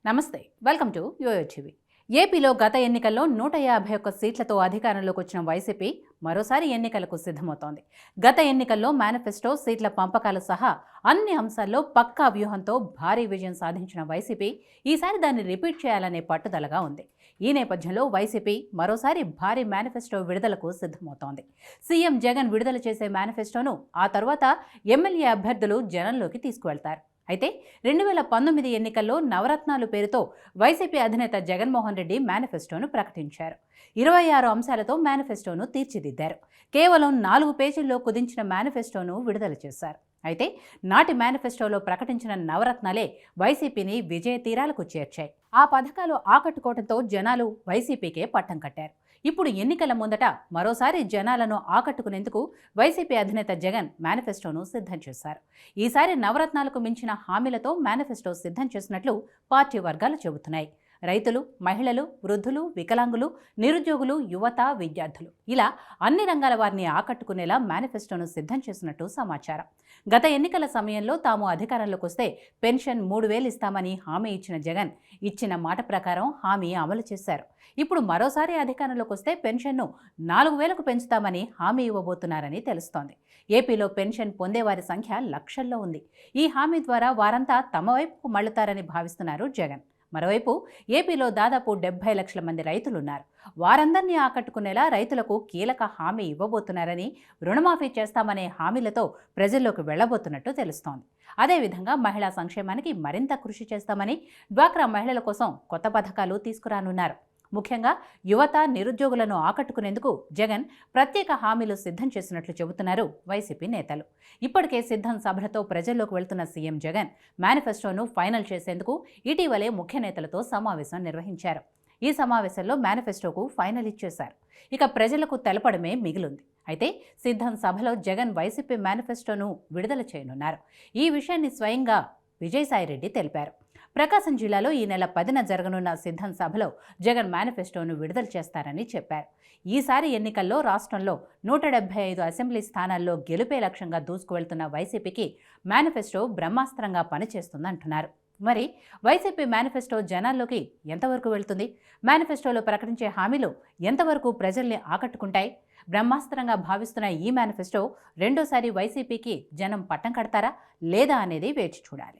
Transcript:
నమస్తే, welcome to yo-yo TV. ఏపీలో గత ఎన్నికల్లో 151 సీట్లతో అధికారంలోకి వచ్చిన వైసీపీ మరోసారి ఎన్నికలకు సిద్ధమవుతోంది. గత ఎన్నికల్లో మేనిఫెస్టో, సీట్ల పంపకాలు సహా అన్ని అంశాల్లో పక్కా వ్యూహంతో భారీ విజయం సాధించిన వైసీపీ ఈసారి దాన్ని రిపీట్ చేయాలనే పట్టుదలగా ఉంది. ఈ నేపథ్యంలో వైసీపీ మరోసారి భారీ మేనిఫెస్టో విడుదలకు సిద్ధమవుతోంది. సీఎం జగన్ విడుదల చేసే మేనిఫెస్టోను ఆ తర్వాత ఎమ్మెల్యే అభ్యర్థులు జనంలోకి తీసుకువెళ్తారు. అయితే 2019 ఎన్నికల్లో నవరత్నాలు పేరుతో వైసీపీ అధినేత జగన్మోహన్ రెడ్డి మేనిఫెస్టోను ప్రకటించారు. 26 అంశాలతో మేనిఫెస్టోను తీర్చిదిద్దారు. కేవలం 4 పేజీల్లో కుదించిన మేనిఫెస్టోను విడుదల చేశారు. అయితే నాటి మేనిఫెస్టోలో ప్రకటించిన నవరత్నాలే వైసీపీని విజయ తీరాలకు చేర్చాయి. ఆ పథకాలు ఆకట్టుకోవడంతో జనాలు వైసీపీకే పట్టం కట్టారు. ఇప్పుడు ఎన్నికల ముందట మరోసారి జనాలను ఆకట్టుకునేందుకు వైసీపీ అధినేత జగన్ మేనిఫెస్టోను సిద్ధం చేశారు. ఈసారి నవరత్నాలకు మించిన హామీలతో మేనిఫెస్టో సిద్ధం చేసినట్లు పార్టీ వర్గాలు చెబుతున్నాయి. రైతులు, మహిళలు, వృద్ధులు, వికలాంగులు, నిరుద్యోగులు, యువత, విద్యార్థులు ఇలా అన్ని రంగాల వారిని ఆకట్టుకునేలా మేనిఫెస్టోను సిద్ధం చేసినట్టు సమాచారం. గత ఎన్నికల సమయంలో తాము అధికారంలోకి వస్తే పెన్షన్ 3,000 ఇస్తామని హామీ ఇచ్చిన జగన్ ఇచ్చిన మాట ప్రకారం హామీ అమలు చేశారు. ఇప్పుడు మరోసారి అధికారంలోకి వస్తే పెన్షన్ను 4,000కు పెంచుతామని హామీ ఇవ్వబోతున్నారని తెలుస్తోంది. ఏపీలో పెన్షన్ పొందేవారి సంఖ్య లక్షల్లో ఉంది. ఈ హామీ ద్వారా వారంతా తమ వైపుకు మళ్లుతారని భావిస్తున్నారు జగన్. మరోవైపు ఏపీలో దాదాపు 70 లక్షల మంది రైతులున్నారు. వారందరినీ ఆకట్టుకునేలా రైతులకు కీలక హామీ ఇవ్వబోతున్నారని, రుణమాఫీ చేస్తామనే హామీలతో ప్రజల్లోకి వెళ్లబోతున్నట్టు తెలుస్తోంది. అదేవిధంగా మహిళా సంక్షేమానికి మరింత కృషి చేస్తామని, డ్వాక్రా మహిళల కోసం కొత్త పథకాలు తీసుకురానున్నారు. ముఖ్యంగా యువత, నిరుద్యోగులను ఆకట్టుకునేందుకు జగన్ ప్రత్యేక హామీలు సిద్ధం చేసినట్లు చెబుతున్నారు వైసీపీ నేతలు. ఇప్పటికే సిద్ధం సభలతో ప్రజల్లోకి వెళ్తున్న సీఎం జగన్ మేనిఫెస్టోను ఫైనల్ చేసేందుకు ఇటీవలే ముఖ్య నేతలతో సమావేశం నిర్వహించారు. ఈ సమావేశంలో మేనిఫెస్టోకు ఫైనల్ ఇచ్చేశారు. ఇక ప్రజలకు తెలపడమే మిగిలింది. అయితే సిద్ధం సభలో జగన్ వైసీపీ మేనిఫెస్టోను విడుదల చేయనున్నారు. ఈ విషయాన్ని స్వయంగా విజయసాయిరెడ్డి తెలిపారు. ప్రకాశం జిల్లాలో ఈ నెల 10న జరగనున్న సిద్ధం సభలో జగన్ మేనిఫెస్టోను విడుదల చేస్తారని చెప్పారు. ఈసారి ఎన్నికల్లో రాష్ట్రంలో 175 అసెంబ్లీ స్థానాల్లో గెలుపే లక్ష్యంగా దూసుకువెళ్తున్న వైసీపీకి మేనిఫెస్టో బ్రహ్మాస్త్రంగా పనిచేస్తుందంటున్నారు. మరి వైసీపీ మేనిఫెస్టో జనాల్లోకి ఎంతవరకు వెళ్తుంది? మేనిఫెస్టోలో ప్రకటించే హామీలు ఎంతవరకు ప్రజల్ని ఆకట్టుకుంటాయి? బ్రహ్మాస్త్రంగా భావిస్తున్న ఈ మేనిఫెస్టో రెండోసారి వైసీపీకి జనం పట్టం కడతారా లేదా అనేది వేచి చూడాలి.